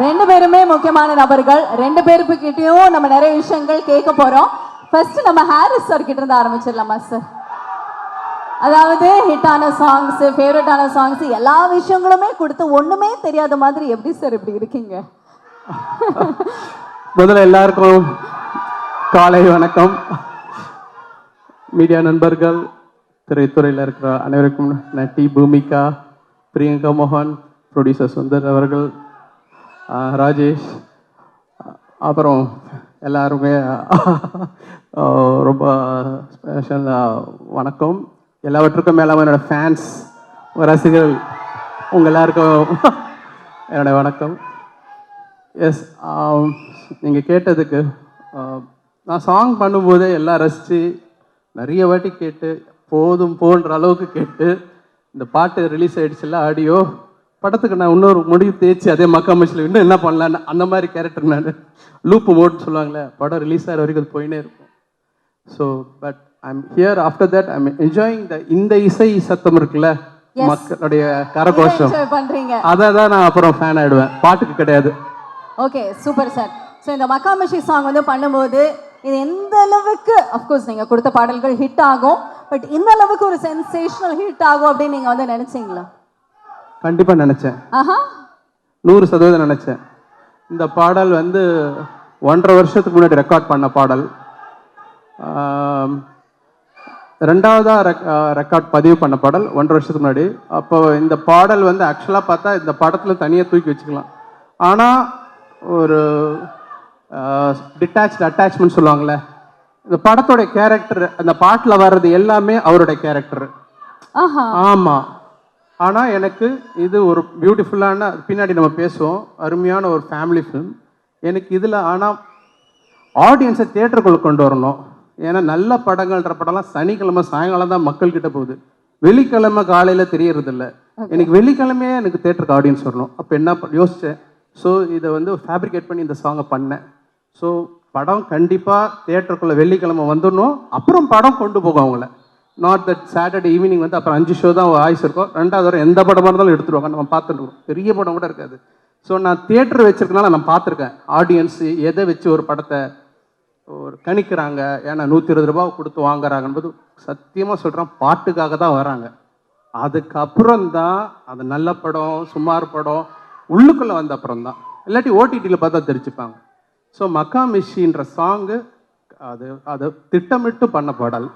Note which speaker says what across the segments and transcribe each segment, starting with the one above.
Speaker 1: ரெண்டு பேருமே முக்கியமான நபர்கள். ரெண்டு பேருக்கிட்டையும் நம்ம நிறைய விஷயங்கள் கேட்க போறோம். ஃபர்ஸ்ட் நம்ம ஹாரிஸ் சார் கிட்ட இருந்து ஆரம்பிச்சிடலாமா சார்? அதாவது ஹிட்டான சாங்ஸ், ஃபேவரட்டான சாங்ஸ் எல்லா விஷயங்களுமே கொடுத்து ஒண்ணுமே தெரியாத மாதிரி எப்படி சார் இப்படி இருக்கீங்க?
Speaker 2: முதல்ல எல்லாருக்கும் காலை வணக்கம். மீடியா நண்பர்கள், திரைத்துறையில் இருக்கிற அனைவருக்கும் நட்டி, பூமிகா, பிரியங்கா மோகன், ப்ரொடியூசர் சுந்தர் அவர்கள், ராஜேஷ், அப்புறம் எல்லாருமே ரொம்ப ஸ்பெஷல் வணக்கம். எல்லாவற்றுக்கும் மேலாக என்னோடய ஃபேன்ஸ், ரசிகர்கள், உங்கள் எல்லாருக்கும் என்னோடய வணக்கம். எஸ், நீங்கள் கேட்டதுக்கு நான் சாங் பண்ணும்போதே எல்லாம் ரசித்து நிறைய வாட்டி கேட்டு போதும் போன்ற அளவுக்கு கேட்டு இந்த பாட்டு ரிலீஸ் ஆகிடுச்சுல்ல ஆடியோ, படத்துக்கு நான் இன்னொரு முடிவு தேய்ச்சி அதே மக்காமச்சில் இன்னும் என்ன பண்ணலான்னு அந்த மாதிரி கேரக்டர் நான் லூப்பு மோட்னு சொல்லுவாங்களே, படம் ரிலீஸ் ஆகிற வரைக்கும் அது போயினே இருக்கும். So but I'm here after that I'm enjoying இந்த இசை சத்தம் இருக்குல்ல, மக்களுடைய கரகோஷம், அதை தான் நான் அப்புறம் ஃபேன் ஆகிடுவேன், பாட்டுக்கு கிடையாது.
Speaker 1: Okay, super sir. ஸோ இந்த மக்காமச்சி சாங் வந்து பண்ணும்போது இது எந்த அளவுக்கு, அஃப்கோர்ஸ் நீங்கள் கொடுத்த பாடல்கள் ஹிட் ஆகும், பட் இந்த அளவுக்கு ஒரு சென்சேஷனல் ஹிட் ஆகும் அப்படின்னு நீங்கள் வந்து நினச்சிங்களா?
Speaker 2: கண்டிப்பாக நினச்சேன். 100% நினச்சேன். இந்த பாடல் வந்து 1.5 வருஷத்துக்கு முன்னாடி ரெக்கார்ட் பண்ண பாடல். ரெண்டாவதாக ரெக்கார்ட் பதிவு பண்ண பாடல் 1.5 வருஷத்துக்கு முன்னாடி. அப்போ இந்த பாடல் வந்து ஆக்சுவலாக பார்த்தா இந்த படத்தில் தனியாக தூக்கி வச்சுக்கலாம். ஆனால் ஒரு டிட்டாச்டு அட்டாச்மெண்ட் சொல்லுவாங்களே, இந்த படத்தோடைய கேரக்டர், அந்த பாட்டில் வர்றது எல்லாமே அவருடைய கேரக்டர். ஆமாம். ஆனால் எனக்கு இது ஒரு பியூட்டிஃபுல்லான, பின்னாடி நம்ம பேசுவோம், அருமையான ஒரு ஃபேமிலி ஃபிலிம் எனக்கு இதில். ஆனால் ஆடியன்ஸை தியேட்டருக்குள்ளே கொண்டு வரணும். ஏன்னா நல்ல படங்கள்ன்ற படம்லாம் சனிக்கிழமை சாயங்காலம் தான் மக்கள்கிட்ட போகுது, வெள்ளிக்கிழமை காலையில் தெரியறதில்ல. எனக்கு வெள்ளிக்கிழமையே எனக்கு தியேட்டருக்கு ஆடியன்ஸ் வரணும். அப்போ என்ன யோசித்தேன், ஸோ இதை வந்து ஃபேப்ரிகேட் பண்ணி இந்த சாங்கை பண்ணேன். ஸோ படம் கண்டிப்பாக தியேட்டருக்குள்ளே வெள்ளிக்கிழமை வந்துடணும், அப்புறம் படம் கொண்டு போகும் அவங்கள. நாட் தட் சாட்டர்டே ஈவினிங் வந்து அப்புறம் 5 ஷோ தான் ஆயுஸ் இருக்கும், 2வது வாரம் எந்த படமாக இருந்தாலும் எடுத்துருவாங்க, நம்ம பார்த்துருக்கோம், பெரிய படம் கூட இருக்காது. ஸோ நான் தியேட்டர் வச்சுருக்கனால நான் பார்த்துருக்கேன் ஆடியன்ஸு எதை வச்சு ஒரு படத்தை ஒரு கணிக்கிறாங்க. ஏன்னா 120 ரூபா கொடுத்து வாங்குறாங்கன்போது சத்தியமாக சொல்கிறேன், பாட்டுக்காக தான் வராங்க. அதுக்கப்புறம் தான் அது நல்ல படம் சுமார் படம் உள்ளுக்குள்ளே வந்த அப்புறம் தான், இல்லாட்டி ஓடிடியில் பார்த்தா தெரிஞ்சுப்பாங்க. ஸோ மக்காமிஷின்ற சாங்கு அது அதை திட்டமிட்டு பண்ண பாடல்.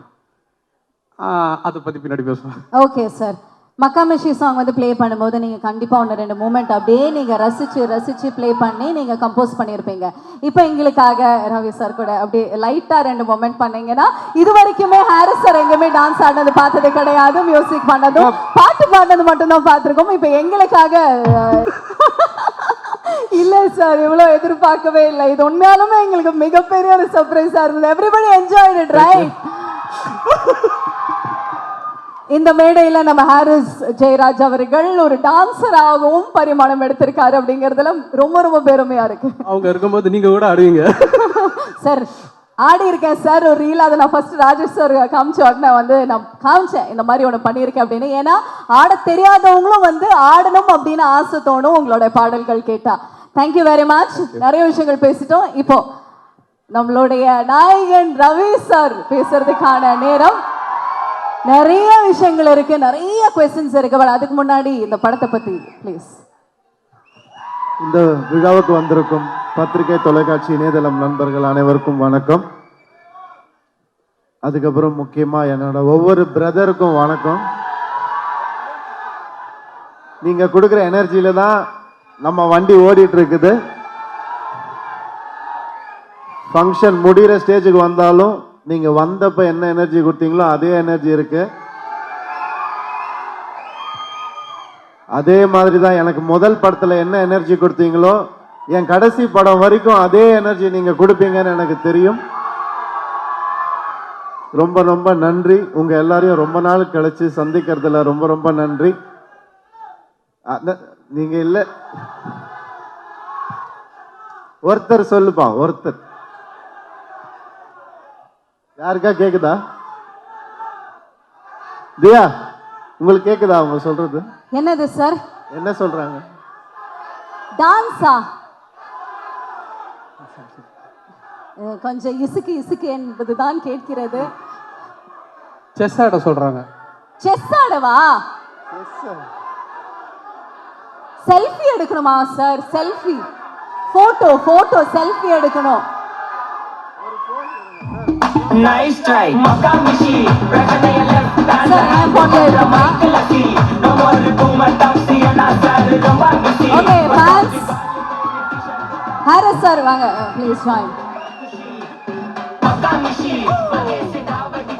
Speaker 2: அதை பற்றி பின்னாடி பேசுவேன்.
Speaker 1: ஓகே சார், மக்காமிஷி சாங் வந்து ப்ளே பண்ணும்போது நீங்கள் கண்டிப்பாக 1-2 மூமெண்ட் அப்படியே நீங்கள் ரசித்து ப்ளே பண்ணி நீங்கள் கம்போஸ் பண்ணியிருப்பீங்க. இப்போ எங்களுக்காக ரவி சார் கூட அப்படியே லைட்டாக 2 மூமெண்ட் பண்ணீங்கன்னா, இது வரைக்குமே ஹாரிஸ் சார் எங்கேயுமே டான்ஸ் ஆடினது பார்த்தது கிடையாது, மியூசிக் பண்ணதும் பாட்டு பாடினது மட்டும்தான் பார்த்துருக்கோம். இப்போ எங்களுக்காக இல்லை சார், இவ்வளோ எதிர்பார்க்கவே இல்லை. இது உண்மையாலுமே எங்களுக்கு மிகப்பெரிய ஒரு சர்ப்ரைஸாக இருந்தது. Everybody enjoyed it, right? இந்த மேடையில் நம்ம ஹாரிஸ் ஜெயராஜ் அவர்கள் ஒரு டான்சராகவும் பரிமாணம் எடுத்திருக்காரு அப்படிங்கிறதுல ரொம்ப ரொம்ப பெருமையா இருக்கு.
Speaker 2: அவங்க இருக்கும்போது நீங்க கூட ஆடுவீங்க
Speaker 1: சார். ஆடி இருக்கேன் சார், ஒரு ரீல். அதை நான் ஃபர்ஸ்ட் ராஜேஷ் சார் காமிச்ச உடனே வந்து நான் காமிச்சேன், இந்த மாதிரி ஒன்று பண்ணியிருக்கேன் அப்படின்னு. ஏன்னா ஆட தெரியாதவங்களும் வந்து ஆடணும் அப்படின்னு ஆசை தோணும் உங்களோட பாடல்கள் கேட்டா. Thank you very much. நிறைய விஷயங்கள் பேசிட்டோம். இப்போ நம்மளுடைய நாயகன் ரவி சார் பேசுறதுக்கான நேரம். நிறைய விஷயங்கள் இருக்கு, நிறைய क्वेश्चंस இருக்கு. பட் அதுக்கு முன்னாடி இந்த படத்தை பத்தி ப்ளீஸ்.
Speaker 3: இந்த விழாவுக்கு வந்திருக்கும் பத்திரிகை, தொலைக்காட்சி, இணையதளம் நண்பர்கள் அனைவருக்கும் வணக்கம். அதுக்கப்புறம் முக்கியமா என்னோட ஒவ்வொரு பிரதருக்கும் வணக்கம். நீங்க கொடுக்குற எனர்ஜியில தான் நம்ம வண்டி ஓடிட்டு இருக்குது. ஃபங்க்ஷன் முடிகிற ஸ்டேஜுக்கு வந்தாலும் நீங்க வந்தப்ப என்ன எனர்ஜி கொடுத்தீங்களோ அதே எனர்ஜி இருக்கு. அதே மாதிரி தான் எனக்கு முதல் படத்துல என்ன எனர்ஜி கொடுத்தீங்களோ என் கடைசி படம் வரைக்கும் அதே எனர்ஜி நீங்க கொடுப்பீங்கன்னு எனக்கு தெரியும். ரொம்ப ரொம்ப நன்றி. உங்க எல்லாரையும் ரொம்ப நாள் கழிச்சு சந்திக்கிறதுல ரொம்ப ரொம்ப நன்றி. நீங்க இல்ல, ஒருத்தர் சொல்லுப்பா, ஒருத்தர். யாருக்கா கேக்குதா? தியா, உங்களுக்கு கேக்குதா அவங்க சொல்றது?
Speaker 1: என்னது சார்?
Speaker 3: என்ன சொல்றாங்க?
Speaker 1: டான்ஸா? கொஞ்சம் இசுக்கு இசுக்கு என்பதுதான் கேட்கிறது.
Speaker 2: செஸ் ஆட சொல்றாங்க.
Speaker 1: செஸ் ஆடவா? செல்ஃபி எடுக்கணுமா சார்? செல்ஃபி, போட்டோ செல்ஃபி எடுக்கணும்.
Speaker 4: Nice try. Makamishi. Rajanaya left hand.
Speaker 1: Sir, I am photo எடுக்கணுமா?
Speaker 4: No more rumor taxi and sir romba busy.
Speaker 1: Okay, fans. Harris sir வாங்க, please join.
Speaker 4: Makamishi.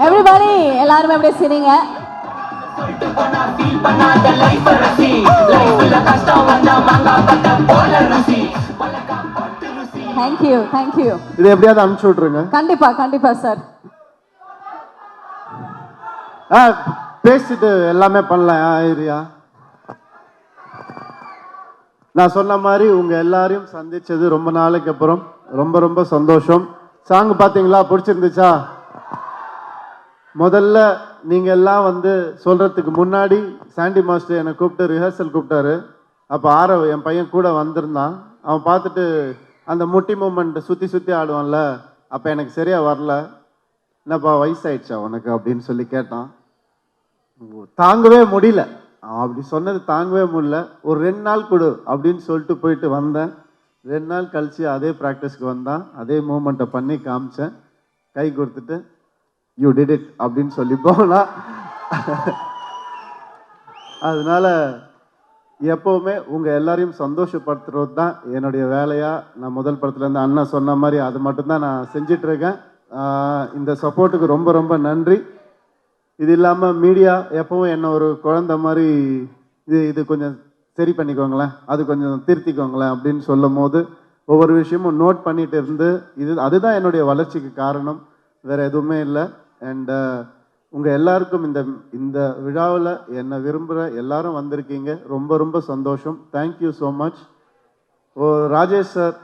Speaker 1: Everybody, எல்லாரும் அப்படியே சிரிங்க.
Speaker 4: சொல்லிட்டு போனா feel பண்ணாத life ரசி. Lifeல கஷ்டம் வந்தா மாங்கா பட்ட போல ருசி. பலகா போட்டு ருசி.
Speaker 1: Thank you.
Speaker 3: இது எப்படியாவது அனுப்பிச்சு விட்ருங்க.
Speaker 1: கண்டிப்பா சார்.
Speaker 3: பேசிட்டு எல்லாமே பண்ணலாம். ஐரியா, நான் சொன்ன மாதிரி உங்க எல்லாரையும் சந்திச்சது ரொம்ப நாளைக்கு அப்புறம் ரொம்ப சந்தோஷம். சாங் பாத்தீங்களா? பிடிச்சிருந்துச்சா? முதல்ல நீங்க எல்லாம் வந்து சொல்றதுக்கு முன்னாடி சாண்டி மாஸ்டர் என்னை கூப்பிட்டு ரிஹர்சல் கூப்பிட்டாரு. அப்போ ஆரவ் என் பையன் கூட வந்திருந்தான். அவன் பார்த்துட்டு அந்த முட்டி மூமெண்ட் சுற்றி ஆடுவான்ல, அப்போ எனக்கு சரியா வரல. என்னப்பா வயசாயிடுச்சா உனக்கு அப்படின்னு சொல்லி கேட்டான். தாங்கவே முடியல, அவன் அப்படி சொன்னது தாங்கவே முடியல. ஒரு 2 நாள் கொடு அப்படின்னு சொல்லிட்டு போயிட்டு வந்தேன். 2 நாள் கழிச்சு அதே ப்ராக்டிஸ்க்கு வந்தான். அதே மூமெண்ட்டை பண்ணி காமிச்சேன். கை கொடுத்துட்டு யூ டிட் இட் அப்படின்னு சொல்லி போனா. அதனால எப்பவுமே உங்க எல்லாரையும் சந்தோஷப்படுத்துறது தான் என்னுடைய வேலையா. நான் முதல் படத்துல இருந்து அண்ணா சொன்ன மாதிரி அது மட்டும்தான் நான் செஞ்சிட்டு இருக்கேன். இந்த சப்போர்ட்டுக்கு ரொம்ப நன்றி. இது இல்லாமல் மீடியா எப்பவும் என்ன ஒரு குழந்தை மாதிரி இது கொஞ்சம் சரி பண்ணிக்கோங்களேன், அது கொஞ்சம் திருத்திக்கோங்களேன் அப்படின்னு சொல்லும் போது ஒவ்வொரு விஷயமும் நோட் பண்ணிட்டு இருந்து அதுதான் என்னுடைய வளர்ச்சிக்கு காரணம், வேற எதுவுமே இல்லை. அண்ட் உங்கள் எல்லாருக்கும் இந்த விழாவில் என்னை விரும்புகிற எல்லாரும் வந்திருக்கீங்க. ரொம்ப சந்தோஷம். Thank you so much. Rajesh sir,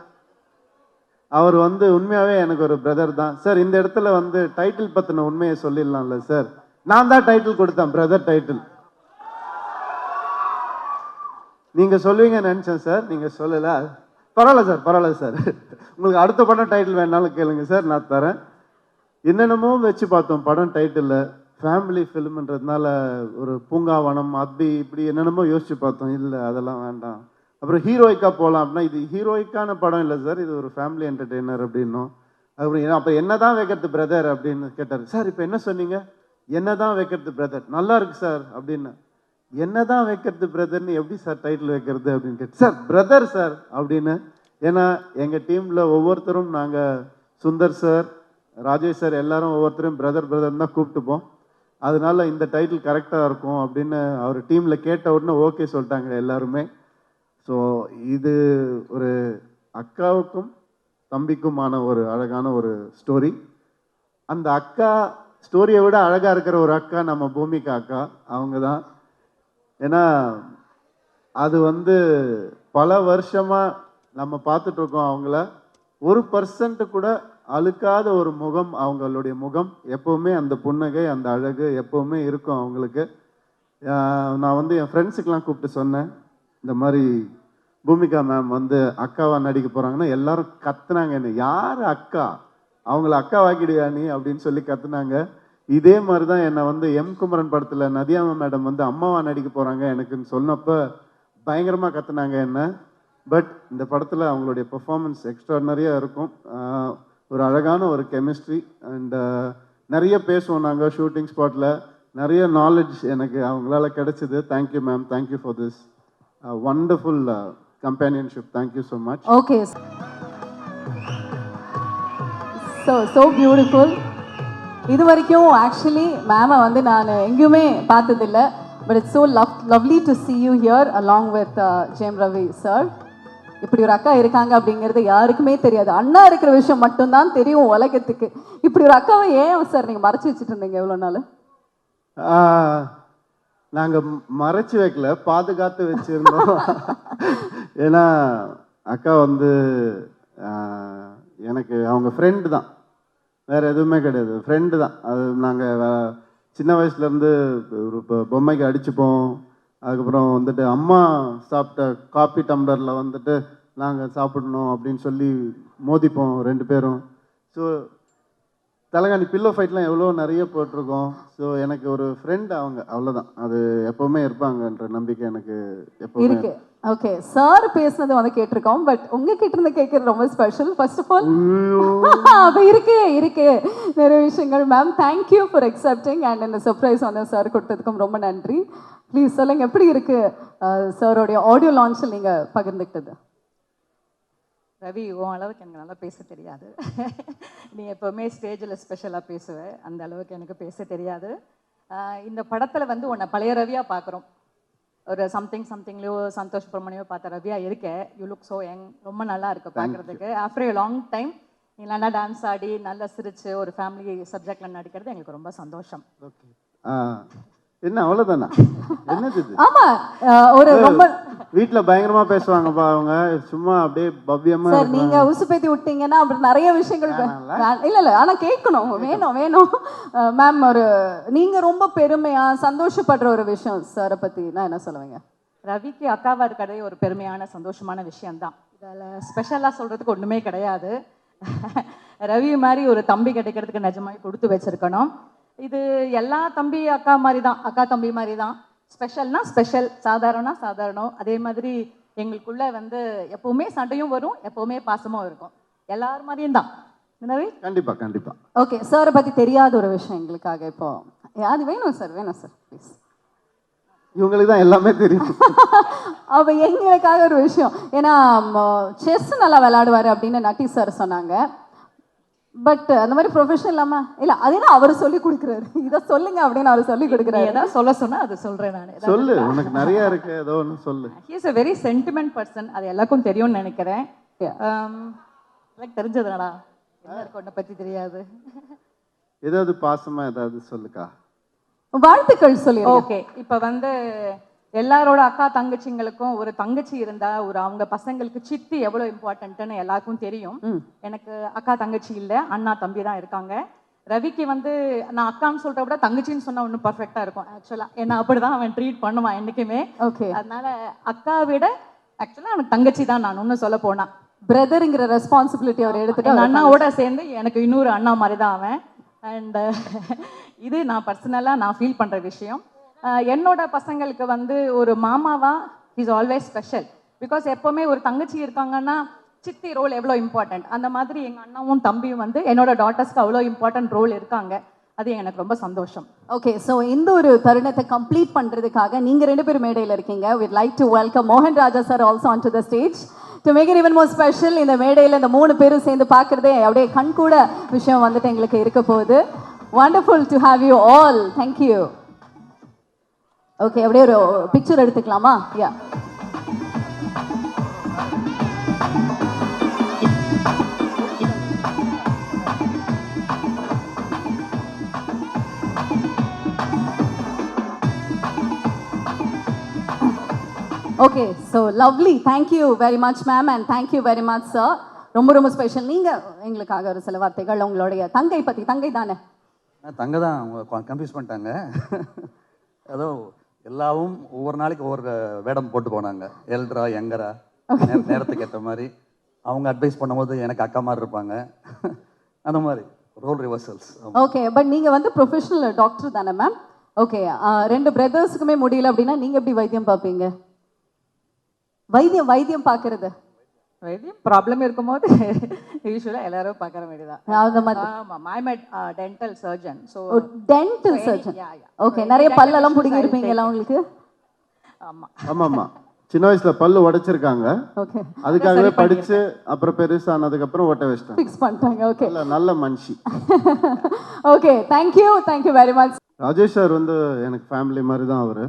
Speaker 3: அவர் வந்து உண்மையாகவே எனக்கு ஒரு பிரதர் தான் சார். இந்த இடத்துல வந்து டைட்டில் பற்றின உண்மையை சொல்லிடலாம்ல சார். நான் தான் டைட்டில் கொடுத்தேன், பிரதர் டைட்டில். நீங்கள் சொல்லுவீங்கன்னு நினச்சேன் சார், நீங்கள் சொல்லலை. பரவாயில்ல சார். உங்களுக்கு அடுத்த படம் டைட்டில் வேணாலும் கேளுங்க சார், நான் தரேன். என்னென்னமோ வச்சு பார்த்தோம் படம் டைட்டில். ஃபேமிலி ஃபிலிம்ன்றதுனால ஒரு பூங்காவனம் அப்படி இப்படி என்னென்னமோ யோசிச்சு பார்த்தோம். இல்லை அதெல்லாம் வேண்டாம். அப்புறம் ஹீரோயிக்கா போகலாம் அப்படின்னா இது ஹீரோயிக்கான படம் இல்லை சார், இது ஒரு ஃபேமிலி என்டர்டெய்னர் அப்படின்னும். அப்படி அப்போ என்ன தான் வைக்கிறது பிரதர் அப்படின்னு கேட்டார். சார் இப்போ என்ன சொன்னீங்க? என்ன தான் வைக்கிறது பிரதர், நல்லா இருக்கு சார் அப்படின்னு. என்ன தான் வைக்கிறது பிரதர்னு எப்படி சார் டைட்டில் வைக்கிறது அப்படின்னு கேட்டு, சார் பிரதர் சார் அப்படின்னு. ஏன்னா எங்கள் டீமில் ஒவ்வொருத்தரும் நாங்கள் சுந்தர் சார், ராஜேஷ் சார் எல்லாரும் ஒவ்வொருத்தரும் பிரதர் தான் கூப்பிட்டுப்போம். அதனால இந்த டைட்டில் கரெக்டாக இருக்கும் அப்படின்னு அவர் டீமில் கேட்ட உடனே ஓகே சொல்லிட்டாங்க எல்லாருமே. ஸோ இது ஒரு அக்காவுக்கும் தம்பிக்குமான ஒரு அழகான ஒரு ஸ்டோரி. அந்த அக்கா ஸ்டோரியை விட அழகாக இருக்கிற ஒரு அக்கா நம்ம பூமிகா அக்கா, அவங்க தான். ஏன்னா அது வந்து பல வருஷமாக நம்ம பார்த்துட்ருக்கோம் அவங்கள. 1% கூட அழுக்காத ஒரு முகம் அவங்களுடைய முகம். எப்போவுமே அந்த புன்னகை, அந்த அழகு எப்போவுமே இருக்கும் அவங்களுக்கு. நான் வந்து என் ஃப்ரெண்ட்ஸுக்கெலாம் கூப்பிட்டு சொன்னேன், இந்த மாதிரி பூமிகா மேம் வந்து அக்காவா நடிக்க போகிறாங்கன்னா எல்லாரும் கத்துனாங்க. என்ன யார் அக்கா, அவங்கள அக்கா வாக்கிடுயா நீ அப்படின்னு சொல்லி கத்துனாங்க. இதே மாதிரி தான் என்னை வந்து எம் குமரன் படத்தில் நதியாமா மேடம் வந்து அம்மாவா நடிக்க போகிறாங்க எனக்குன்னு சொன்னப்போ பயங்கரமாக கத்துனாங்க என்ன. பட் இந்த படத்தில் அவங்களுடைய பெர்ஃபார்மன்ஸ் எக்ஸ்ட்ராடனரியாக இருக்கும். ஒரு அழகான ஒரு கெமிஸ்ட்ரி அண்ட் நிறைய பேசுவோம் நாங்கள் ஷூட்டிங் ஸ்பாட்டில். நிறைய நாலேஜ் எனக்கு அவங்களால கிடைச்சிது. Thank you ma'am, thank you for this wonderful companionship. Thank you so much.
Speaker 1: Okay, so beautiful. இது வரைக்கும் ஆக்சுவலி மேமை வந்து நான் எங்கேயுமே பார்த்ததில்லை. But it's so lovely to see you here along with Jayam Ravi sir. இப்படி ஒரு அக்கா இருக்காங்க அப்படிங்கிறது யாருக்குமே தெரியாது. அண்ணா இருக்கிற விஷயம் மட்டும்தான் தெரியும் உலகத்துக்கு. இப்படி ஒரு அக்காவை ஏன் சார் நீங்கள் மறைச்சி வச்சுட்டு இருந்தீங்க எவ்வளோ நாள்?
Speaker 3: நாங்கள் மறைச்சி வைக்கல, பாதுகாத்து வச்சுருந்தோம். ஏன்னா அக்கா வந்து எனக்கு அவங்க ஃப்ரெண்டு தான், வேறு எதுவுமே கிடையாது, ஃப்ரெண்டு தான். அது நாங்கள் சின்ன வயசுலேருந்து ஒரு பொம்மைக்கு அடிச்சுப்போம். அதுக்கப்புறம் வந்துட்டு அம்மா சாப்பிட்ட காப்பி டம்ளரில் வந்துட்டு நாங்கள் சாப்பிடணும் அப்படின்னு சொல்லி மோதிப்போம் 2 பேரும். ஸோ தலகாணி பில்லோ ஃபைட்லாம் எவ்வளோ நிறைய போட்டிருக்கோம். ஸோ எனக்கு ஒரு ஃப்ரெண்ட் அவங்க, அவ்வளோதான். அது எப்போவுமே இருப்பாங்கன்ற நம்பிக்கை எனக்கு எப்போவுமே
Speaker 1: இருக்கு. ஓகே, சார் பேசுனது வந்து கேட்டிருக்கோம். பட் உங்ககிட்ட இருந்து கேட்கறது ரொம்ப ஸ்பெஷல். ஃபர்ஸ்ட் ஆஃப் ஆல் அப்ப இருக்கு நிறைய விஷயங்கள். Ma'am, thank you for accepting and இந்த சர்ப்ரைஸ் வந்து சார் கொடுத்ததுக்கும் ரொம்ப நன்றி. ப்ளீஸ் சொல்லுங்க, எப்படி இருக்கு சாரோடைய ஆடியோ லான்ச்சில் நீங்க பகிர்ந்துக்கிட்டது?
Speaker 5: ரவி, உன் அளவுக்கு எனக்கு நல்லா பேச தெரியாது. நீ எப்போவுமே ஸ்டேஜில் ஸ்பெஷலாக பேசுவ, அந்த அளவுக்கு எனக்கு பேச தெரியாது. இந்த படத்தில் வந்து உன்னை பழைய ரவியாக பார்க்குறோம். ஒரு சம்திங்லையோ சந்தோஷ் பிரமணியோ பார்த்த ரவியா இருக்க. You look so young. ரொம்ப நல்லா இருக்கு பார்க்குறதுக்கு. ஆஃப்டர் ஏ லாங் டைம் நீ நல்லா டான்ஸ் ஆடி நல்லா சிரிச்சு ஒரு ஃபேமிலி சப்ஜெக்டில் நடிக்கிறது எங்களுக்கு ரொம்ப சந்தோஷம்.
Speaker 3: ஓகே. என்ன அவ்வளோதானா? என்னது இது?
Speaker 1: ஆமா, ஒரு ரொம்ப
Speaker 3: வீட்ல பயங்கரமா பேசுவாங்கப்பா அவங்க, சும்மா அப்படியே பவ்யமா
Speaker 1: சார் நீங்க உசுப்பேத்தி விட்டீங்கன்னா அப்புறம் நிறைய விஷயங்கள் இல்ல ஆனா கேட்கணும், வேணும். மேம், ஒரு நீங்க ரொம்ப பெருமையா சந்தோஷப்படுற ஒரு விஷயம் சாரை பத்தி நான் என்ன சொல்லுவீங்க?
Speaker 5: ரவிக்கு அக்காவா இருக்கிறதே ஒரு பெருமையான சந்தோஷமான விஷயம்தான். இதில் ஸ்பெஷலாக சொல்கிறதுக்கு ஒன்றுமே கிடையாது. ரவி மாதிரி ஒரு தம்பி கிடைக்கிறதுக்கு நிஜமாவே கொடுத்து வச்சிருக்கணும். இது எல்லா தம்பி அக்கா மாதிரி தான், அக்கா தம்பி மாதிரி தான். ஸ்பெஷல்னா ஸ்பெஷல், சாதாரணம்னா சாதாரணம். அதே மாதிரி எங்களுக்குள்ள வந்து எப்பவுமே சண்டையும் வரும், எப்பவுமே பாசமும் இருக்கும். எல்லாரும் மாதிரியும் தான். ரவி,
Speaker 3: கண்டிப்பா கண்டிப்பா.
Speaker 1: ஓகே, சாரை பத்தி தெரியாத ஒரு விஷயம் எங்களுக்காக இப்போ அது வேணும் சார் ப்ளீஸ்.
Speaker 3: இவங்களுக்கு தான் எல்லாமே தெரியும்.
Speaker 1: அப்ப எங்களுக்காக ஒரு விஷயம், ஏன்னா செஸ் நல்லா விளையாடுவாரு அப்படின்னு நட்டி சார் சொன்னாங்க. பட் அந்த மாதிரி ப்ரொஃபஷனல் இல்லாம இல்ல, அதே அவர் சொல்லி கொடுக்குறாரு, இதை சொல்லுங்க அப்படின்னு அவர் சொல்லி கொடுக்குறாரு.
Speaker 5: ஏதாவது சொல்ல சொன்னா அது சொல்றேன் நான்.
Speaker 3: சொல்லு, உனக்கு நிறைய இருக்கு, ஏதோ ஒன்று சொல்லு.
Speaker 5: He is a very sentiment person. அது எல்லாருக்கும் தெரியும்னு நினைக்கிறேன். எனக்கு தெரிஞ்சதுடா, என்ன இருக்கு உன்னை பத்தி தெரியாது.
Speaker 3: ஏதாவது பாசமா ஏதாவது சொல்லுக்கா.
Speaker 1: வாழ்த்துக்கள் சொல்லி.
Speaker 5: ஓகே, இப்போ வந்து எல்லாரோட அக்கா தங்கச்சிங்களுக்கும் ஒரு தங்கச்சி இருந்தா ஒரு அவங்க பசங்களுக்கு சித்தி எவ்வளோ இம்பார்ட்டன்ட்னு எல்லாருக்கும் தெரியும். எனக்கு அக்கா தங்கச்சி இல்லை, அண்ணா தம்பி தான் இருக்காங்க. ரவிக்கு வந்து நான் அக்கான்னு சொல்றத விட தங்கச்சின்னு சொன்னா ஒன்றும் பர்ஃபெக்டா இருக்கும் ஆக்சுவலா. ஏன்னா அப்படிதான் அவன் ட்ரீட் பண்ணுவான் என்னைக்குமே.
Speaker 1: ஓகே,
Speaker 5: அதனால அக்கா விட ஆக்சுவலா அவனுக்கு தங்கச்சி தான். நான் ஒன்றும் சொல்ல போனா
Speaker 1: பிரதருங்கிற ரெஸ்பான்சிபிலிட்டி அவர் எடுத்துட்டு
Speaker 5: அண்ணாவோட சேர்ந்து எனக்கு இன்னொரு அண்ணா மாதிரி தான் அவன். அண்ட் இது நான் பர்சனலாக நான் ஃபீல் பண்ணுற விஷயம். என்னோட பசங்களுக்கு வந்து ஒரு மாமாவா இஸ் ஆல்வேஸ் ஸ்பெஷல். பிகாஸ் எப்போவுமே ஒரு தங்கச்சி இருக்காங்கன்னா சித்தி ரோல் எவ்வளோ இம்பார்ட்டன்ட், அந்த மாதிரி எங்கள் அண்ணாவும் தம்பியும் வந்து என்னோட டாட்டர்ஸ்க்கு அவ்வளோ இம்பார்ட்டன்ட் ரோல் இருக்காங்க. அது எனக்கு ரொம்ப சந்தோஷம்.
Speaker 1: ஓகே, ஸோ இந்த ஒரு தருணத்தை கம்ப்ளீட் பண்ணுறதுக்காக நீங்கள் 2 பேரும் மேடையில் இருக்கீங்க. we'd like to welcome மோகன் ராஜா sir also onto the stage to make it even more special. இந்த மேடையில் இந்த 3 பேரும் சேர்ந்து பார்க்குறதே அப்படியே கண் கூட விஷயம் வந்துட்டு எங்களுக்கு இருக்க போகுது. wonderful to have you all. thank you. Okay, அப்படியே ஒரு பிக்சர் எடுத்துக்கலாமா? Yeah, okay. So lovely, thank you very much ma'am and thank you very much sir. ரொம்ப ஸ்பெஷல். நீங்கள் எங்களுக்காக ஒரு சில வார்த்தைகள் உங்களுடைய தங்கை பற்றி. தங்கை தானே?
Speaker 6: தங்க தான், அவங்க கன்ஃபியூஸ் பண்ணிட்டாங்க. ஏதோ எல்லாவும் ஒவ்வொரு நாளைக்கு ஒவ்வொரு வேடம் போட்டு போனாங்க. எல்ட்ரா யங்கரா நேரத்துக்கு ஏற்ற மாதிரி அவங்க அட்வைஸ் பண்ணும்போது எனக்கு அக்கா மாதிரி இருப்பாங்க. அந்த மாதிரி ரோல் ரிவர்சல்ஸ்.
Speaker 1: ஓகே, பட் நீங்கள் வந்து ப்ரொஃபஷனல் டாக்டர் தானே மேம்? ஓகே, 2 பிரதர்ஸுக்குமே முடியல அப்படின்னா நீங்கள் எப்படி வைத்தியம் பார்ப்பீங்க? வைத்தியம் பார்க்கறது
Speaker 5: வைத்தியம் ப்ராப்ளம் இருக்கும்போது யூஸ்வலாக எல்லாரும் பார்க்குற மாதிரி தான். ஆமாம், I am dental surgeon. So
Speaker 1: dental surgeon. Okay, நிறைய பல்லெல்லாம் பிடிங்கி இருப்பீங்களா உங்களுக்கு?
Speaker 3: ஆமாம், சின்ன வயசுல பல்லு உடைச்சிருக்காங்க.
Speaker 1: ஓகே,
Speaker 3: அதுக்காகவே படிச்சு அப்புறம் பெருசானதுக்கு அப்புறம் ஓட்ட வச்சிட்டாங்க,
Speaker 1: ஃபிக்ஸ் பண்ணிட்டாங்க. ஓகே,
Speaker 3: நல்ல மனுஷி.
Speaker 1: Okay, thank you very much.
Speaker 3: Rajesh sir வந்து எனக்கு ஃபேமிலி மாதிரி தான். அவர்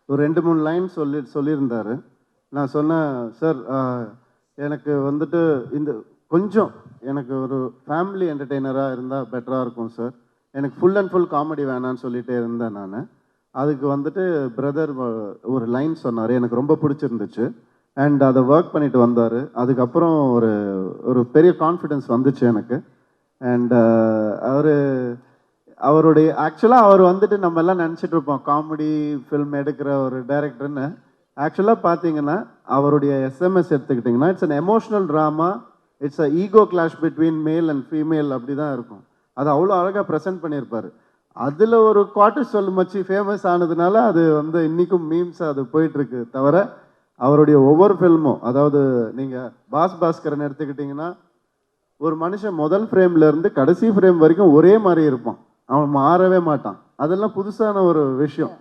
Speaker 3: ஒரு 2-3 லைன் சொல்லியிருந்தாரு. நான் சொன்னேன், சார் எனக்கு வந்துட்டு இந்த கொஞ்சம் எனக்கு ஒரு ஃபேமிலி என்டர்டெய்னராக இருந்தால் பெட்டராக இருக்கும் சார். எனக்கு ஃபுல் அண்ட் ஃபுல் காமெடி வேணான்னு சொல்லிகிட்டே இருந்தேன் நான். அதுக்கு வந்துட்டு பிரதர் ஒரு லைன் சொன்னார், எனக்கு ரொம்ப பிடிச்சிருந்துச்சு. அண்ட் அதை ஒர்க் பண்ணிட்டு வந்தார். அதுக்கப்புறம் ஒரு பெரிய கான்ஃபிடென்ஸ் வந்துச்சு எனக்கு. அண்ட் அவருடைய ஆக்சுவலாக அவர் வந்துட்டு நம்ம எல்லாம் நினச்சிட்டு இருப்போம் காமெடி ஃபில்ம் எடுக்கிற ஒரு டைரக்டர்னு. ஆக்சுவலாக பார்த்தீங்கன்னா அவருடைய எஸ்எம்எஸ் எடுத்துக்கிட்டிங்கன்னா it's an emotional drama it's a ego clash between male and female அப்படி தான் இருக்கும். அது அவ்வளோ அழகாக ப்ரெசென்ட் பண்ணியிருப்பார். அதில் ஒரு குவார்டர் சொல்லு மச்சி ஃபேமஸ் ஆனதுனால அது வந்து இன்றைக்கும் மீம்ஸ் அது போயிட்டுருக்கு. தவிர அவருடைய ஒவ்வொரு ஃபில்மும், அதாவது நீங்கள் பாஸ்கரன் எடுத்துக்கிட்டிங்கன்னா ஒரு மனுஷன் முதல் ஃப்ரேம்ல இருந்து கடைசி ஃப்ரேம் வரைக்கும் ஒரே மாதிரி இருப்பான், அவன் மாறவே மாட்டான். அதெல்லாம் புதுசான ஒரு விஷயம்.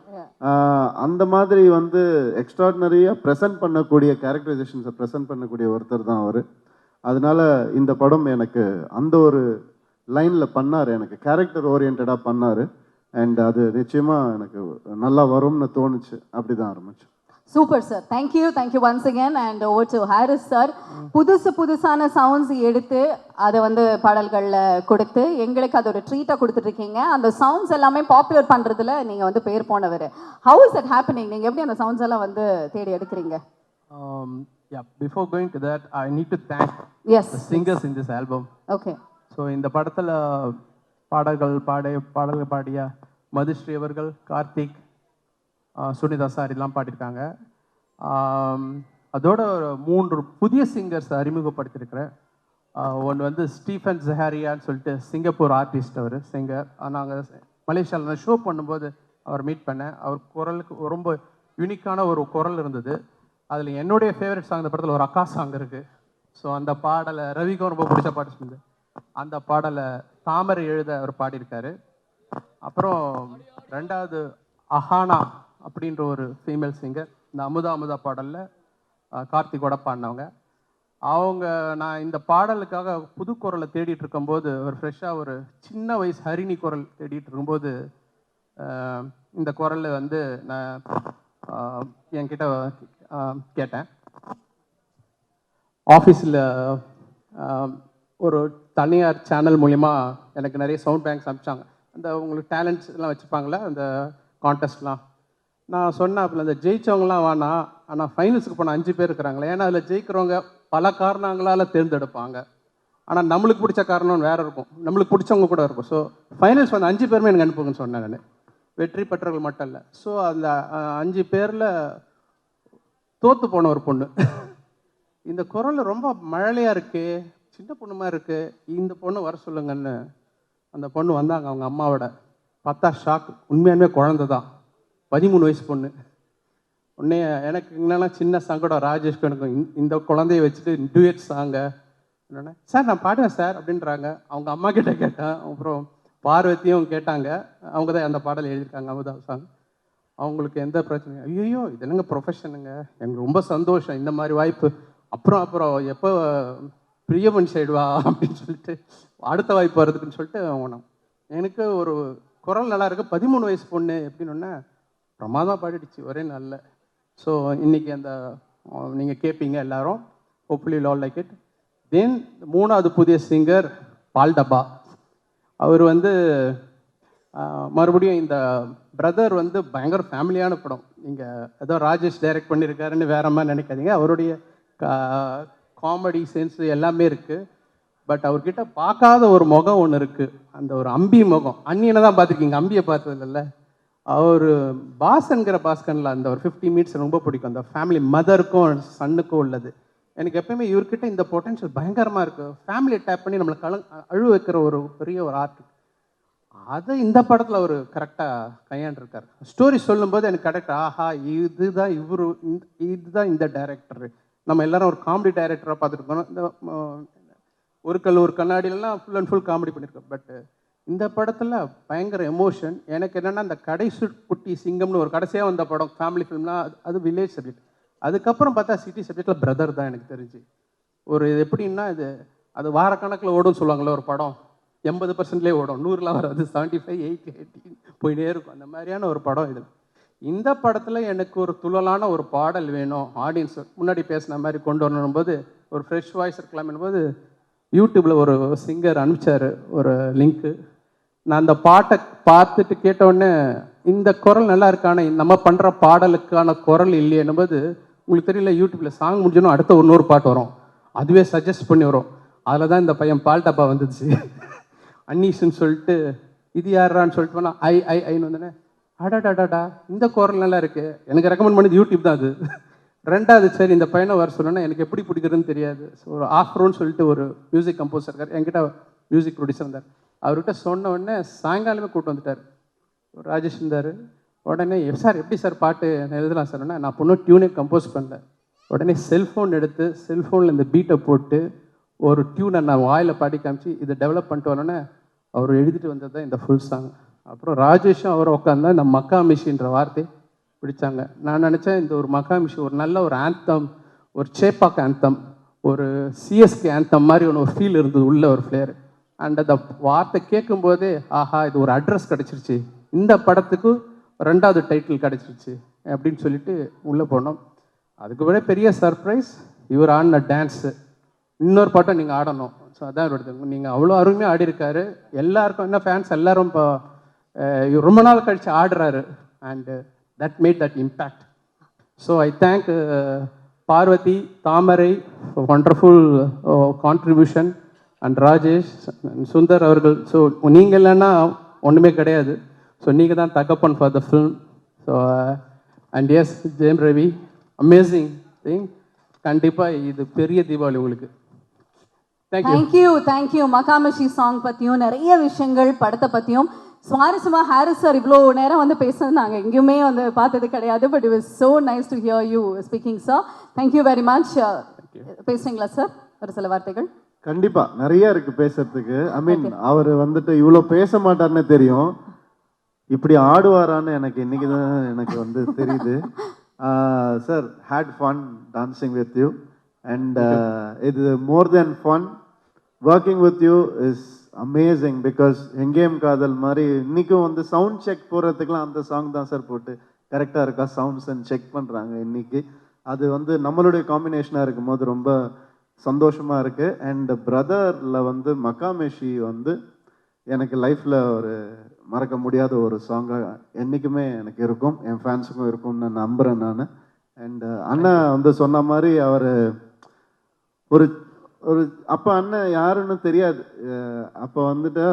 Speaker 3: அந்த மாதிரி வந்து எக்ஸ்ட்ராடினரியாக ப்ரெசென்ட் பண்ணக்கூடிய கேரக்டரைசேஷன்ஸை ப்ரெசென்ட் பண்ணக்கூடிய ஒருத்தர் தான் அவர். அதனால இந்த படம் எனக்கு அந்த ஒரு லைனில் பண்ணார், எனக்கு கேரக்டர் ஓரியன்டாக பண்ணார். அண்ட் அது நிச்சயமாக எனக்கு நல்லா வரும்னு தோணுச்சு. அப்படி தான் ஆரம்பிச்சு.
Speaker 1: Super sir, thank you once again. And over to Harris sir. புதுசான சவுண்ட்ஸ் எடுத்து அதை வந்து பாடல்களில் கொடுத்து எங்களுக்கு அது ஒரு ட்ரீட்டாக கொடுத்துட்ருக்கீங்க. அந்த சவுண்ட்ஸ் எல்லாமே பாப்புலர் பண்ணுறதுல நீங்கள் வந்து பேர் போனவர். How is it happening? நீங்கள் எப்படி அந்த சவுண்ட்ஸ் எல்லாம் வந்து தேடி எடுக்கிறீங்க?
Speaker 2: Yeah, before going to that, I need to thank the singers in this album.
Speaker 1: Okay.
Speaker 2: So இந்த படத்தில் பாடல்கள் பாடிய மதுஸ்ரீ அவர்கள், கார்த்திக், சுனிதா சார் எல்லாம் பாடியிருக்காங்க. அதோட 3 புதிய சிங்கர்ஸ் அறிமுகப்படுத்தியிருக்கிறேன். ஒன்று வந்து ஸ்டீஃபன் ஜஹாரியான்னு சொல்லிட்டு சிங்கப்பூர் ஆர்டிஸ்ட், அவர் சிங்கர். நாங்கள் மலேசியாவில் ஷோ பண்ணும்போது அவர் மீட் பண்ணேன். அவர் குரலுக்கு ரொம்ப யூனிக்கான ஒரு குரல் இருந்தது. அதில் என்னுடைய ஃபேவரட் சாங் இந்த படத்தில் ஒரு அக்கா சாங் இருக்குது. ஸோ அந்த பாடலை ரவிக்கும் ரொம்ப பிடிச்ச பாட்டு சொன்னது. அந்த பாடலை தாமரை எழுத அவர் பாடியிருக்காரு. அப்புறம் 2வது அஹானா அப்படின்ற ஒரு ஃபீமேல் சிங்கர், இந்த அமுதா பாடலில் கார்த்திகோட பாடினவங்க. நான் இந்த பாடலுக்காக புது குரலை தேடிட்டு இருக்கும்போது, ஒரு ஃப்ரெஷ்ஷாக ஒரு சின்ன வயசு ஹரிணி குரல் தேடிட்டு இருக்கும்போது இந்த குரல் வந்து நான் என்கிட்ட கேட்டேன். ஆஃபீஸில் ஒரு தனியார் சேனல் மூலிமா எனக்கு நிறைய சவுண்ட் பேங்க்ஸ் அனுப்பிச்சாங்க. அந்த உங்களுக்கு டேலண்ட்ஸ் எல்லாம் வச்சுப்பாங்களே அந்த கான்டெஸ்ட்லாம். நான் சொன்னேன், அப்போ அந்த ஜெயித்தவங்களாம் வேணாம், ஆனால் ஃபைனல்ஸுக்கு போன 5 பேர் இருக்கிறாங்களே, ஏன்னா அதில் ஜெயிக்கிறவங்க பல காரணங்களால் தேர்ந்தெடுப்பாங்க. ஆனால் நம்மளுக்கு பிடிச்ச காரணம் வேறு இருக்கும், நம்மளுக்கு பிடிச்சவங்க கூட இருக்கும். ஸோ ஃபைனல்ஸ் வந்து 5 பேருமே எனக்கு அனுப்புங்கன்னு சொன்னேன் நான், வெற்றி பெற்றவர்கள் மட்டும் இல்லை. ஸோ அந்த 5 பேரில் தோற்று போன ஒரு பொண்ணு, இந்த குரல் ரொம்ப மழலையாக இருக்குது, சின்ன பொண்ணுமா இருக்குது, இந்த பொண்ணு வர சொல்லுங்கன்னு அந்த பொண்ணு வந்தாங்க. அவங்க அம்மாவோட பார்த்தா ஷாக், உண்மையாலுமே குழந்தை தான், 13 வயசு பொண்ணு. உடனே எனக்கு என்னென்னா சின்ன சங்கடம், ராஜேஷ்க்கு எனக்கு இந்த குழந்தைய வச்சுட்டு டூயட் சாங்க என்னென்ன சார் நான் பாடுவேன் சார் அப்படின்றாங்க. அவங்க அம்மா கிட்ட கேட்டேன், அப்புறம் பார்வதியும் கேட்டாங்க. அவங்க தான் அந்த பாடல் எழுதியிருக்காங்க, அமுதா சாங். அவங்களுக்கு எந்த பிரச்சனையும், ஐயோ இது என்னங்க ப்ரொஃபஷனுங்க, எனக்கு ரொம்ப சந்தோஷம் இந்த மாதிரி வாய்ப்பு. அப்புறம் எப்போ பிரியமன் சைடுவா அப்படின்னு சொல்லிட்டு அடுத்த வாய்ப்பு வருதுக்குன்னு சொல்லிட்டு போனோம். எனக்கு ஒரு குரல் நல்லா இருக்குது, 13 வயசு பொண்ணு எப்படின்னு பிரமாதம் பாடிடுச்சு ஒரே நல்ல. ஸோ இன்றைக்கி அந்த நீங்கள் கேட்பீங்க எல்லாரும், ஹோப்ஃபுல்லி ஆல் லைக் இட். தென் 3வது புதிய சிங்கர் பால் டப்பா. அவர் வந்து மறுபடியும் இந்த பிரதர் வந்து பயங்கர ஃபேமிலியான படம். நீங்கள் ஏதோ ராஜேஷ் டைரக்ட் பண்ணியிருக்காருன்னு வேற மாதிரி நினைக்காதீங்க. அவருடைய காமெடி சென்ஸ் எல்லாமே இருக்குது. பட் அவர்கிட்ட பார்க்காத ஒரு முகம் ஒன்று இருக்குது, அந்த ஒரு அம்பி முகம். அண்ணியனை தான் பார்த்துருக்கீங்க, அம்பியை பார்த்தது இல்லை. அவர் பாஸ்கனில் அந்த ஒரு 50 மினிட்ஸ் ரொம்ப பிடிக்கும், அந்த ஃபேமிலி மதருக்கும் சன்னுக்கும் உள்ளது. எனக்கு எப்பயுமே இவர்கிட்ட இந்த பொட்டன்ஷியல் பயங்கரமாக இருக்குது. ஃபேமிலியை டேப் பண்ணி நம்மளை அழுவ வைக்கிற ஒரு பெரிய ஒரு ஆர்ட், அதை இந்த படத்தில் அவர் கரெக்டாக கையாண்டிருக்கார். ஸ்டோரி சொல்லும்போது எனக்கு கரெக்ட், ஆஹா இதுதான் இதுதான் இந்த டைரக்டர். நம்ம எல்லாரும் ஒரு காமெடி டைரக்டராக பார்த்துருக்கோம், இந்த ஒரு கண்ணாடியிலலாம் ஃபுல் அண்ட் ஃபுல் காமெடி பண்ணியிருக்கோம். பட் இந்த படத்தில் பயங்கர எமோஷன். எனக்கு என்னென்னா இந்த கடைசி குட்டி சிங்கம்னு ஒரு கடைசியாக வந்த படம் ஃபேமிலி ஃபிலிம்லாம், அது வில்லேஜ் சப்ஜெக்ட். அதுக்கப்புறம் பார்த்தா சிட்டி சப்ஜெக்டில் பிரதர் தான் எனக்கு தெரிஞ்சு. ஒரு இது எப்படின்னா அது வாரக்கணக்கில் ஓடும்னு சொல்லுவாங்களே, ஒரு படம் 80%லேயே ஓடும், 100லாம் வராது, 75, 80, 80 போயிட்டே இருக்கும். அந்த மாதிரியான ஒரு படம் இது. இந்த படத்தில் எனக்கு ஒரு துள்ளலான ஒரு பாடல் வேணும், ஆடியன்ஸ் முன்னாடி பேசின மாதிரி கொண்டு வரணும் போது, ஒரு ஃப்ரெஷ் வாய்ஸ் இருக்கலாம்னு போது யூடியூப்பில் ஒரு சிங்கர் அனுப்பிச்சார் ஒரு லிங்க்கு. நான் அந்த பாட்டை பார்த்துட்டு கேட்டவுடனே இந்த குரல் நல்லா இருக்கான, நம்ம பண்ணுற பாடலுக்கான குரல் இல்லையேன்னும் போது, உங்களுக்கு தெரியல, யூடியூப்பில் சாங் முடிஞ்சோன்னா அடுத்த இன்னொரு பாட்டு வரும், அதுவே சஜஸ்ட் பண்ணி வரும். அதில் தான் இந்த பையன் பால் டப்பா வந்துச்சு. அன்னீஸ்ன்னு சொல்லிட்டு இது யாரான்னு சொல்லிட்டு போனால் ஐன்னு வந்தோடனே, அடாடாடாடா இந்த குரல் நல்லா இருக்குது. எனக்கு ரெக்கமெண்ட் பண்ணது யூடியூப் தான் அது. ரெண்டாவது சரி இந்த பையனை வர சொன்னோன்னா எனக்கு எப்படி பிடிக்கிறதுன்னு தெரியாது. ஸோ ஒரு ஆஃப்ரோன்னு சொல்லிட்டு ஒரு மியூசிக் கம்போசர் இருக்கார், என்கிட்ட மியூசிக் ப்ரொடியூசர் இருந்தார். அவர்கிட்ட சொன்ன உடனே சாயங்காலமே கூப்பிட்டு வந்துட்டார். ராஜேஷ் இருந்தார். உடனே சார் எப்படி சார் பாட்டு நான் எழுதலாம் சார்? நான் பொண்ணும் டியூனே கம்போஸ் பண்ணல. உடனே செல்ஃபோன் எடுத்து செல்ஃபோனில் இந்த பீட்டை போட்டு ஒரு டியூனை நான் வாயில் பாடி காமிச்சு இதை டெவலப் பண்ணிட்டு வரணுன்னே அவர் எழுதிட்டு வந்தது தான் இந்த ஃபுல் சாங். அப்புறம் ராஜேஷும் அவரை உட்காந்தா இந்த மக்கா மிஷின்ற வார்த்தை பிடிச்சாங்க. நான் நினச்சேன் இந்த ஒரு மக்கா மிஷி ஒரு நல்ல ஒரு ஆந்தம், ஒரு சேப்பாக் ஆந்தம், ஒரு சிஎஸ்கே ஆந்தம் மாதிரி ஒன்று ஒரு ஃபீல் இருந்தது உள்ள ஒரு ஃப்ளேர். அண்ட் அந்த வார்த்தை கேட்கும்போதே ஆஹா இது ஒரு அட்ரஸ் கிடச்சிருச்சு, இந்த படத்துக்கு ரெண்டாவது டைட்டில் கிடச்சிருச்சு அப்படின்னு சொல்லிட்டு உள்ளே போனோம். அதுக்கு விட பெரிய சர்ப்ரைஸ் இவர் ஆடின டான்ஸு. இன்னொரு பாட்டம் நீங்கள் ஆடணும். ஸோ அதான் எடுத்து நீங்கள் அவ்வளோ அருமையாக ஆடிருக்காரு. எல்லாருக்கும் என்ன ஃபேன்ஸ் எல்லாரும் இப்போ ரொம்ப நாள் கழித்து ஆடுறாரு. And that made that impact. So I thank Parvathy, Thamarai, wonderful contribution, and Rajesh, Sundar அவர்கள். ஸோ நீங்கள் இல்லைன்னா ஒன்றுமே கிடையாது. ஸோ நீங்கள் தான் தகப்பன் for the film. So and yes Jayam Ravi, amazing thing. கண்டிப்பாக இது பெரிய தீபாவளி உங்களுக்கு.
Speaker 1: தேங்க்யூ. மகாமிஷி சாங் பற்றியும் நிறைய விஷயங்கள், படத்தை பற்றியும் சுவாரஸ்யமாக ஹாரிஸ் சார் இவ்வளோ நேரம் வந்து பேசுறது நாங்கள் எங்கேயுமே வந்து பார்த்தது கிடையாது. But it was so nice to hear you speaking sir. Thank you very much. பேசுறீங்களா சார் ஒரு சில வார்த்தைகள்?
Speaker 3: கண்டிப்பா நிறைய இருக்கு பேசுறதுக்கு. ஐ மீன் அவர் வந்துட்டு இவ்வளோ பேச மாட்டார்னு தெரியும், இப்படி ஆடுவாரான்னு எனக்கு இன்னைக்கு தான் எனக்கு வந்து தெரியுது. Sir had fun dancing with you and இது more than fun working with you is amazing. Because Engeyum Kadhal மாதிரி இன்னைக்கும் வந்து சவுண்ட் செக் போடுறதுக்குலாம் அந்த சாங் தான் சார் போட்டு கரெக்டாக இருக்கா சவுண்ட்ஸ் அண்ட் செக் பண்ணுறாங்க இன்னைக்கு. அது வந்து நம்மளுடைய காம்பினேஷனாக இருக்கும் போது ரொம்ப சந்தோஷமாக இருக்குது. அண்ட் பிரதரில் வந்து மக்காமேஷி வந்து எனக்கு லைஃப்பில் ஒரு மறக்க முடியாத ஒரு சாங்காக என்றைக்குமே எனக்கு இருக்கும், என் ஃபேன்ஸுக்கும் இருக்கும்னு நான் நம்புகிறேன் நான். அண்ட் அண்ணன் வந்து சொன்ன மாதிரி அவர் ஒரு ஒரு அப்போ அண்ணன் யாருன்னு தெரியாது. அப்போ வந்துட்டு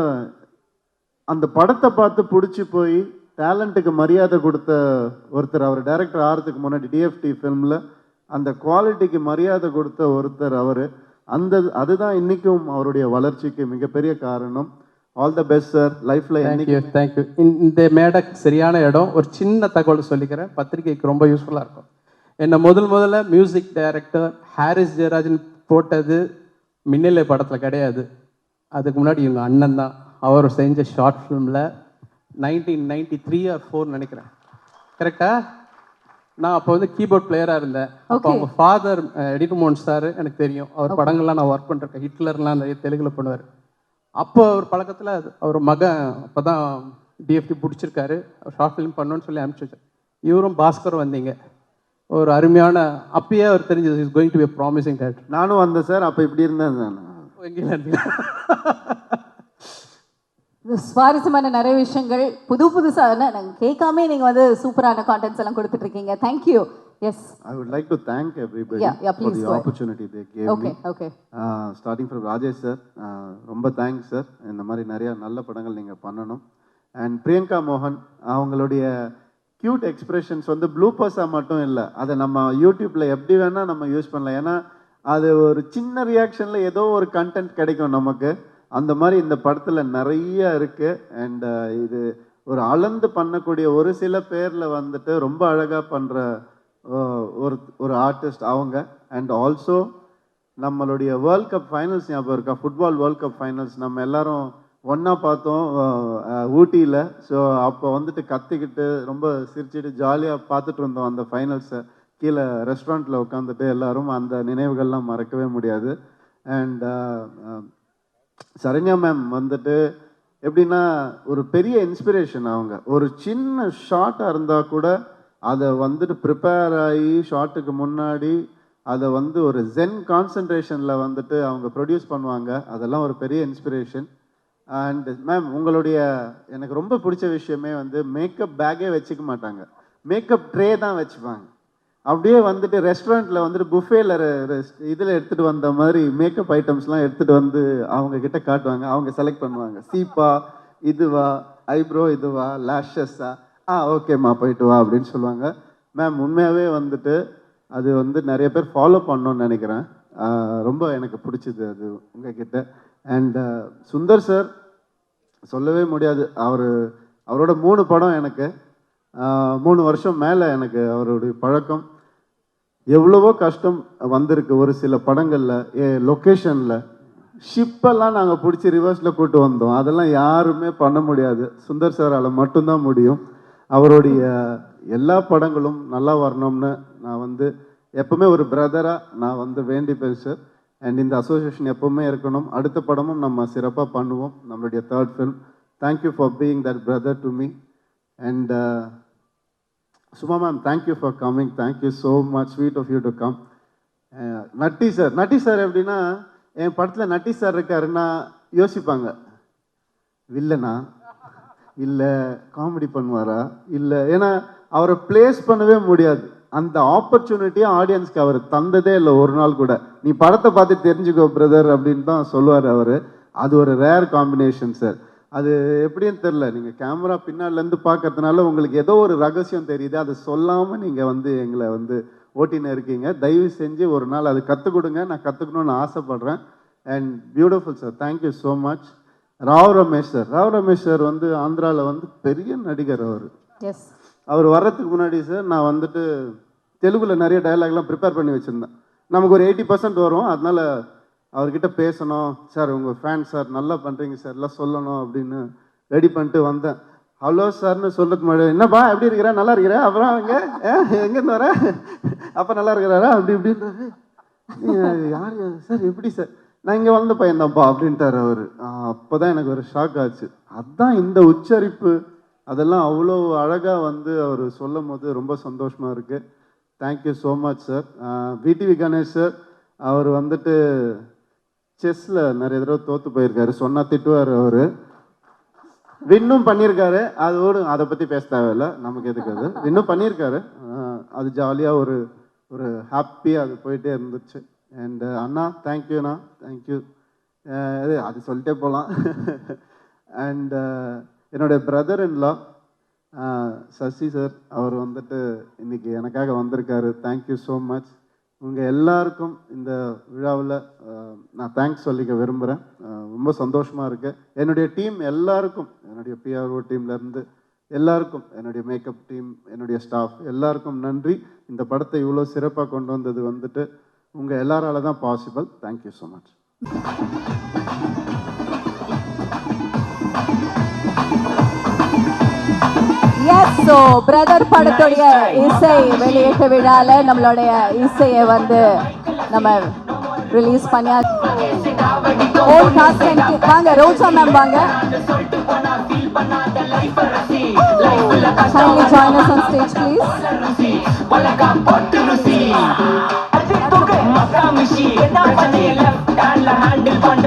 Speaker 3: அந்த படத்தை பார்த்து பிடிச்சி போய் டேலண்ட்டுக்கு மரியாதை கொடுத்த ஒருத்தர் அவர். டைரக்டர் ஆகிறதுக்கு முன்னாடி டிஎஃப்டி ஃபிலிமில் அந்த குவாலிட்டிக்கு மரியாதை கொடுத்த ஒருத்தர் அவர். அதுதான் இன்னைக்கும் அவருடைய வளர்ச்சிக்கு மிகப்பெரிய காரணம். ஆல் த பெஸ்ட் சார் லைஃப்ல.
Speaker 2: தேங்க்யூ. இந்த மேடை சரியான இடம். ஒரு சின்ன தகவல் சொல்லிக்கிறேன், பத்திரிகைக்கு ரொம்ப யூஸ்ஃபுல்லாக இருக்கும். என்னை முதல்ல மியூசிக் டைரக்டர் ஹாரிஸ் ஜெயராஜன் போட்டது மின்னலை படத்தில் கிடையாது, அதுக்கு முன்னாடி இவங்க அண்ணன் தான். அவர் செஞ்ச ஷார்ட் ஃபிலிமில் 1993 or 4 நினைக்கிறேன், கரெக்டா? நான் அப்போ வந்து கீபோர்ட் பிளேயராக இருந்தேன். அப்போ அவங்க ஃபாதர் எடிட் மோகன் சார் எனக்கு தெரியும், அவர் படங்கள்லாம் நான் ஒர்க் பண்ணிருக்கேன். ஹிட்லர்லாம் நிறைய தெலுங்குல பண்ணுவார். அப்போ அவர் பழக்கத்தில் அவர் மகன் அப்போ தான் டிஎஃப்டி பிடிச்சிருக்காரு, ஷார்ட் ஃபிலிம் பண்ணணும்னு சொல்லி அனுப்பிச்சி வச்சார். இவரும் பாஸ்கரும் வந்தீங்க. ஒரு அருமையான அப்பயே அவர் தெரிஞ்சது is going to be promising director.
Speaker 3: நானும் வந்தேன் சார், அப்போ இப்படி இருந்தேன் நான்.
Speaker 2: எங்கேயும் இருந்தீங்க.
Speaker 1: சுவாரஸ்யமான நிறைய விஷயங்கள் புதுசாக நாங்கள் கேட்காமே நீங்கள் வந்து சூப்பரான கான்டென்ட்ஸ் எல்லாம் கொடுத்துட்டு இருக்கீங்க. Thank you. Yes,
Speaker 3: I would like to thank everybody for the opportunity they gave me.
Speaker 1: Okay.
Speaker 3: Starting from Rajesh sir, ரொம்ப தேங்க்ஸ் சார். இந்த மாதிரி நிறைய நல்ல படங்கள் நீங்கள் பண்ணணும். அண்ட் பிரியங்கா மோகன் அவங்களுடைய க்யூட் எக்ஸ்பிரஷன்ஸ் வந்து ப்ளூப்பர்ஸாக மட்டும் இல்லை, அதை நம்ம யூடியூப்பில் எப்படி வேணால் நம்ம யூஸ் பண்ணலாம். ஏன்னா அது ஒரு சின்ன ரியாக்ஷனில் ஏதோ ஒரு கண்டென்ட் கிடைக்கும் நமக்கு. அந்த மாதிரி இந்த படத்தில் நிறைய இருக்குது. அண்ட் இது ஒரு அளந்து பண்ணக்கூடிய ஒரு சில பேரில் வந்துட்டு ரொம்ப அழகாக பண்ணுற ஒரு ஆர்டிஸ்ட் அவங்க. அண்ட் ஆல்சோ நம்மளுடைய வேர்ல்ட் கப் ஃபைனல்ஸ் ஞாபகம் இருக்கா? ஃபுட்பால் வேர்ல்ட் கப் ஃபைனல்ஸ் நம்ம எல்லாரும் ஒன்றா பார்த்தோம் ஊட்டியில். ஸோ அப்போ வந்துட்டு கத்திக்கிட்டு ரொம்ப சிரிச்சுட்டு ஜாலியாக பார்த்துட்டு இருந்தோம் அந்த ஃபைனல்ஸை. கீழே ரெஸ்டாரண்ட்டில் உட்காந்துட்டு எல்லாரும் அந்த நினைவுகள்லாம் மறக்கவே முடியாது. அண்ட் சரண்யா மேம் வந்துட்டு எப்படின்னா ஒரு பெரிய இன்ஸ்பிரேஷன். அவங்க ஒரு சின்ன ஷார்ட்டாக இருந்தால் கூட அதை வந்துட்டு ப்ரிப்பேர் ஆகி ஷார்ட்டுக்கு முன்னாடி அதை வந்து ஒரு ஜென் கான்சன்ட்ரேஷனில் வந்துட்டு அவங்க ப்ரொடியூஸ் பண்ணுவாங்க. அதெல்லாம் ஒரு பெரிய இன்ஸ்பிரேஷன். அண்ட் மேம் உங்களுடைய எனக்கு ரொம்ப பிடிச்ச விஷயமே வந்து மேக்கப் பேக்கே வச்சுக்க மாட்டாங்க, மேக்கப் ட்ரே தான் வச்சுப்பாங்க. அப்படியே வந்துட்டு ரெஸ்டாரண்ட்டில் வந்துட்டு புஃபேல இதில் எடுத்துகிட்டு வந்த மாதிரி மேக்கப் ஐட்டம்ஸ்லாம் எடுத்துகிட்டு வந்து அவங்க கிட்ட காட்டுவாங்க. அவங்க செலக்ட் பண்ணுவாங்க, சீப்பா இதுவா, ஐப்ரோ இதுவா, லேஷஸா, ஓகேம்மா போயிட்டு வா அப்படின்னு சொல்லுவாங்க. மேம் உண்மையாகவே வந்துட்டு அது வந்து நிறைய பேர் ஃபாலோ பண்ணணும்னு நினைக்கிறேன். ரொம்ப எனக்கு பிடிச்சது அது உங்ககிட்ட. அண்ட் சுந்தர் சார் சொல்லவே முடியாது. அவரோட 3 படம் எனக்கு 3 வருஷம் மேலே எனக்கு அவருடைய பழக்கம். எவ்வளவோ கஷ்டம் வந்திருக்கு ஒரு சில படங்களில். லொக்கேஷனில் ஷிப்பெல்லாம் நாங்கள் பிடிச்சி ரிவர்ஸில் கூட்டு வந்தோம். அதெல்லாம் யாருமே பண்ண முடியாது, சுந்தர் சாரால் மட்டும்தான் முடியும். அவருடைய எல்லா படங்களும் நல்லா வரணும்னு நான் வந்து எப்பவுமே ஒரு பிரதராக நான் வந்து வேண்டிப்பேன் சார். அண்ட் இந்த அசோசியேஷன் எப்பவுமே இருக்கணும். அடுத்த படமும் நம்ம சிறப்பாக பண்ணுவோம், நம்மளுடைய 3rd film. Thank you for being that brother to me. And Suma ma'am, thank you for coming. Thank you so much, sweet of you to come. Natty sir எப்படின்னா, என் படத்தில் நட்டி சார் இருக்காருன்னா யோசிப்பாங்க, வில்லனா இல்லை காமெடி பண்ணுவாரா இல்லை, ஏன்னா அவரை பிளேஸ் பண்ணவே முடியாது. அந்த ஆப்பர்ச்சுனிட்டியை ஆடியன்ஸ்க்கு அவர் தந்ததே இல்லை ஒரு நாள் கூட. நீ படத்தை பார்த்து தெரிஞ்சுக்கோ பிரதர் அப்படின்னு தான் சொல்லுவார் அவர். அது ஒரு ரேர் காம்பினேஷன் சார். அது எப்படின்னு தெரில, நீங்கள் கேமரா பின்னாலேருந்து பார்க்கறதுனால உங்களுக்கு ஏதோ ஒரு ரகசியம் தெரியுது, அதை சொல்லாமல் நீங்கள் வந்து எங்களை வந்து ஓட்டின்னு இருக்கீங்க. தயவு செஞ்சு ஒரு நாள் அது கற்றுக் கொடுங்க, நான் கற்றுக்கணும்னு ஆசைப்பட்றேன். And beautiful sir, thank you so much. Rao Ramesh sir வந்து ஆந்திராவில் வந்து பெரிய நடிகர் அவர்.
Speaker 1: எஸ்,
Speaker 3: அவர் வர்றதுக்கு முன்னாடி சார் நான் வந்துட்டு தெலுங்கில் நிறைய டயலாக்லாம் ப்ரிப்பேர் பண்ணி வச்சுருந்தேன். நமக்கு ஒரு 80% வரும், அதனால் அவர்கிட்ட பேசணும் சார், உங்கள் ஃபேன் சார், நல்லா பண்ணுறீங்க சார், எல்லாம் சொல்லணும் அப்படின்னு ரெடி பண்ணிட்டு வந்தேன். ஹலோ சார்னு சொல்கிறதுக்கு முன்னாடி, என்னப்பா எப்படி இருக்கிறா, நல்லா இருக்கிறா, அப்புறம் எங்கேருந்து வர, அப்போ நல்லா இருக்கிறாரா அப்படி இப்படின்றாரு. யார் சார், எப்படி சார், நான் இங்கே வளர்ந்த பையன்தான்ப்பா அப்படின்ட்டார் அவர். அப்போ தான் எனக்கு ஒரு ஷாக் ஆச்சு. அதுதான் இந்த உச்சரிப்பு, அதெல்லாம் அவ்வளோ அழகாக வந்து அவர் சொல்லும் போது ரொம்ப சந்தோஷமாக இருக்குது. Thank you so much sir. VTV Ganesh sir, அவர் வந்துட்டு செஸ்ஸில் நிறைய தடவை தோற்று போயிருக்காரு, சொன்னால் திட்டுவார் அவர். வின்னும் பண்ணியிருக்காரு, அதை பற்றி பேச தேவையில்லை, நமக்கு எதுக்கு அது. வின்னும் பண்ணியிருக்காரு, அது ஜாலியாக ஒரு ஹாப்பியாக அது போயிட்டே இருந்துச்சு. அண்ட் அண்ணா தேங்க்யூண்ணா, தேங்க்யூ. அது சொல்லிட்டே போகலாம். அண்ட் என்னுடைய பிரதர் இன்லா சசி சார், அவர் வந்துட்டு இன்னைக்கு எனக்காக வந்திருக்காரு. Thank you so much. உங்கள் எல்லாருக்கும் இந்த விழாவில் நான் தேங்க்ஸ் சொல்லிக்க விரும்புகிறேன். ரொம்ப சந்தோஷமாக இருக்கு. என்னுடைய டீம் எல்லாருக்கும், என்னுடைய பிஆர்ஓ டீம்லேருந்து எல்லாருக்கும், என்னுடைய மேக்கப் டீம், என்னுடைய ஸ்டாஃப் எல்லாருக்கும் நன்றி. இந்த படத்தை இவ்வளோ சிறப்பாக கொண்டு வந்தது வந்துட்டு உங்கள் எல்லாரால தான் possible. Thank you so much.
Speaker 1: Yes, so brother படத்துடைய இசை வெளியீட்டு விழால நம்மளுடைய இசையை வந்து நம்ம ரிலீஸ் பண்ணியா. வாங்க ரோஜா மேம், வாங்க. Kindly join us on stage, please.